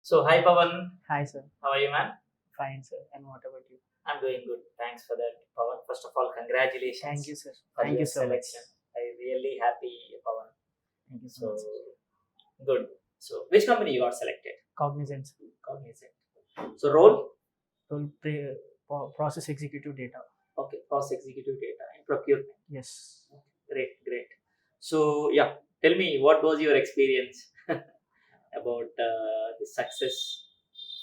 So, hi Pawan, Hi, sir. how are you, man? Fine, sir. And what about you? I'm doing good. Thanks for that, Pawan. First of all, Thank you, congratulations sir. for Thank your you so much. selection. I'm really happy, Pawan. Thank you so So, much, sir. good. So, which company you got selected? Cognizant, sir. Cognizant. So, role? Process executive data. Okay, process executive data and procurement. Yes. Great, great. So, yeah, tell me what was your experience about the success?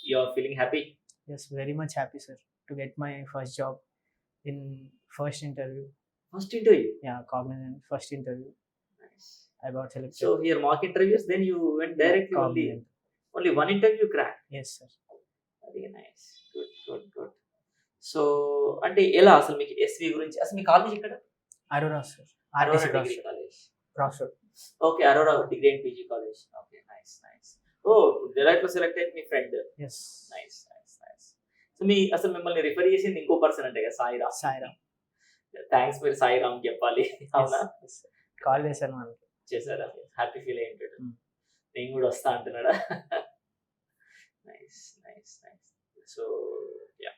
You're feeling happy? Yes, very much happy, sir, to get my first job in first interview. First interview. Yeah, Cognizant first interview. Nice. I got selected. So, here mock interviews, then you went Yeah, directly Cognizant. only one interview cracked. Yes, sir. Very nice good good good so అంటే ఎలా అసలు మీకు SV గురించి అసలు మీ college ఇక్కడ Aurora, sir. Aurora RTC degree college Crossroad. Okay Aurora degree and PG college okay nice nice ఓ delight లో సెలెక్ట్ అయితే మీ friend Yes. Nice nice nice so మీ అసలు మిమ్మల్ని రిఫర్ చేసింది ఇంకో పర్సన్ అంటే కదా సాయిరామ్ Saira. థ్యాంక్స్ మీరు సాయిరామ్ చెప్పాలి అవునా Yes. కాల్ చేశాను వాళ్ళకి. చేశారా హ్యాపీ ఫీల్ అయ్యి ఉంటాడు Hmm. నేను కూడా వస్తా అంటున్నాడా nice nice nice so yeah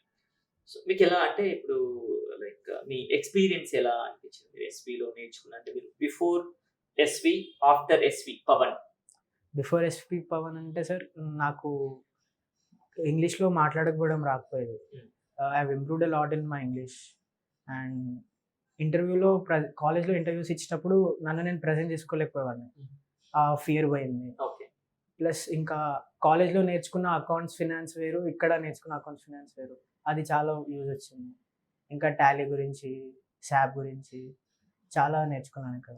so మీకు ఎలా అంటే ఇప్పుడు లైక్ మీ ఎక్స్పీరియన్స్ ఎలా అనిపించింది మీరు ఎస్విలో నేర్చుకున్న అంటే మీరు before SV after SV Pawan before SP Pawan అంటే సార్ నాకు ఇంగ్లీష్లో మాట్లాడకపోవడం రాకపోయేది. Hmm. I have improved a lot in my English. And ఇంటర్వ్యూలో కాలేజ్లో ఇంటర్వ్యూస్ ఇచ్చినప్పుడు నన్ను నేను ప్రజెంట్ చేసుకోలేకపోయేవాడిని. Hmm. ఆ ఫియర్ పోయింది. ఓకే ప్లస్ ఇంకా కాలేజ్లో నేర్చుకున్న అకౌంట్స్ ఫినాన్స్ వేరు, ఇక్కడ నేర్చుకున్న అకౌంట్స్ ఫినాన్స్ వేరు. అది చాలా యూజ్ వచ్చింది. ఇంకా టాలీ గురించి, శాప్ గురించి చాలా నేర్చుకున్నాను ఇక్కడ.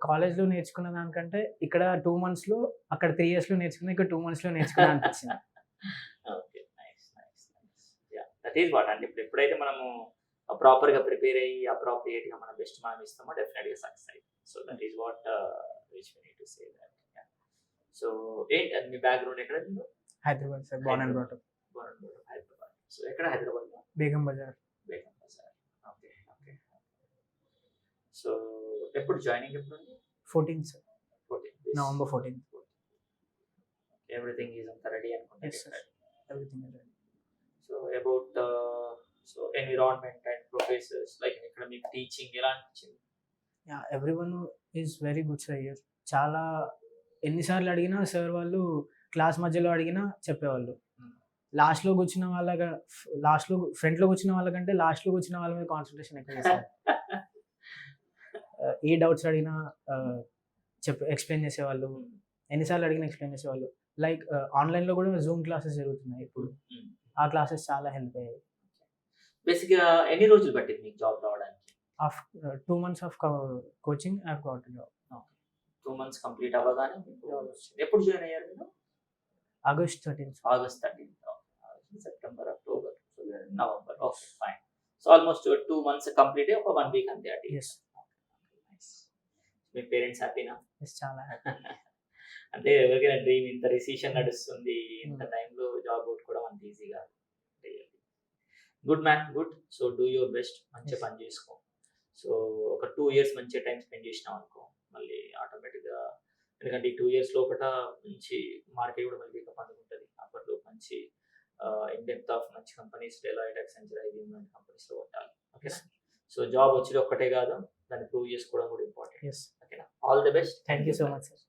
కాలేజ్లో నేర్చుకున్న దానికంటే ఇక్కడ 2 మంత్స్‌లో, అక్కడ 3 ఇయర్స్‌లో నేర్చుకున్నా, ఇక్కడ 2 మంత్స్‌లో నేర్చుకున్నా అనిపించింది. Okay nice nice nice yeah that is what అంటే ఇప్పుడు ఎప్పుడైతే మనము ప్రాపర్గా ప్రిపేర్ అయ్యి అప్రాప్రియేట్గా మన బెస్ట్ మనం ఇస్తామో డెఫినెట్గా సక్సెస్ అయ్యి so that is what which we need to say that so ఏంటి అది మీ బ్యాక్గ్రౌండ్ ఎక్కడ Hyderabad sir, born and brought up. Hyderabad so ఎక్కడ హైదరాబాద్లో Begum Bazar. Begum Bazar okay okay so ఎప్పుడు జాయినింగ్ ఎప్పుడు 14th sir, 14 November 14th. Everything is అంతా రెడీ అనుకుంటా Yes, sir. Everything is ready. So about so environment and professors like ఇక్కడ మీకు టీచింగ్ ఎలా అనిపించింది yeah, everyone is very good sir here. చాలా ఎన్నిసార్లు అడిగినా సార్ వాళ్ళు క్లాస్ మధ్యలో అడిగినా చెప్పేవాళ్ళు. లాస్ట్‌లో కూర్చున్న ఫ్రంట్‌లో కూర్చున్న వాళ్ళకంటే లాస్ట్‌లో కూర్చున్న వాళ్ళ మీద కాన్సంట్రేషన్ ఎక్కువ చేస్తారు. ఏ డౌట్స్ అడిగినా ఎక్స్‌ప్లెయిన్ చేసేవాళ్ళు. ఎన్నిసార్లు అడిగినా ఎక్స్‌ప్లెయిన్ చేసేవాళ్ళు. లైక్ ఆన్‌లైన్‌లో కూడా జూమ్ క్లాసెస్ జరుగుతున్నాయి ఇప్పుడు. ఆ క్లాసెస్ చాలా హెల్ప్ అయ్యాయి. బేసిక్గా ఎన్ని రోజులు పట్టింది మీకు జాబ్ రావడానికి 2 months of coaching I have got a job. 2 months complete అవ్వగానే మీకు జాబ్ వచ్చింది ఎప్పుడు జాయిన్ అయ్యారు మీరు August 13th. August 13 September October November okay fine so almost 2 months complete ఒక 1 week అంతే అటు ఎస్. మీ పేరెంట్స్ హ్యాపీనా ఎస్, చాలా హ్యాపీ. అంటే ఎవరికైనా డ్రీమ్ ఇంత రిసీషన్ నడుస్తుంది ఇంత టైంలో జాబ్ కొట్టుకోవడం అంత ఈజీగా good man good so do your best మంచిగా Yes. పని చేసుకో సో ఒక 2 years మంచిగా టైం స్పెండ్ చేసినాం అనుకో మళ్ళీ ఆటోమేటిక్గా ఎందుకంటే ఈ 2 years లోపల మంచి మార్కెట్ కూడా మళ్ళీ పికప్ అందుకుంటుంది అప్పట్లో మంచి ఇన్ డెప్త్ ఆఫ్ మంచి కంపెనీస్ డెలాయిట్ యాక్సెంచర్ ఐబీఎం లాంటి కంపెనీస్లో కొట్టాలి ఓకేనా సో జాబ్ వచ్చేది ఒక్కటే కాదు దాన్ని ప్రూవ్ చేసుకోవడం కూడా ఇంపార్టెంట్ ఎస్. ఓకేనా all the best thank you so much sir.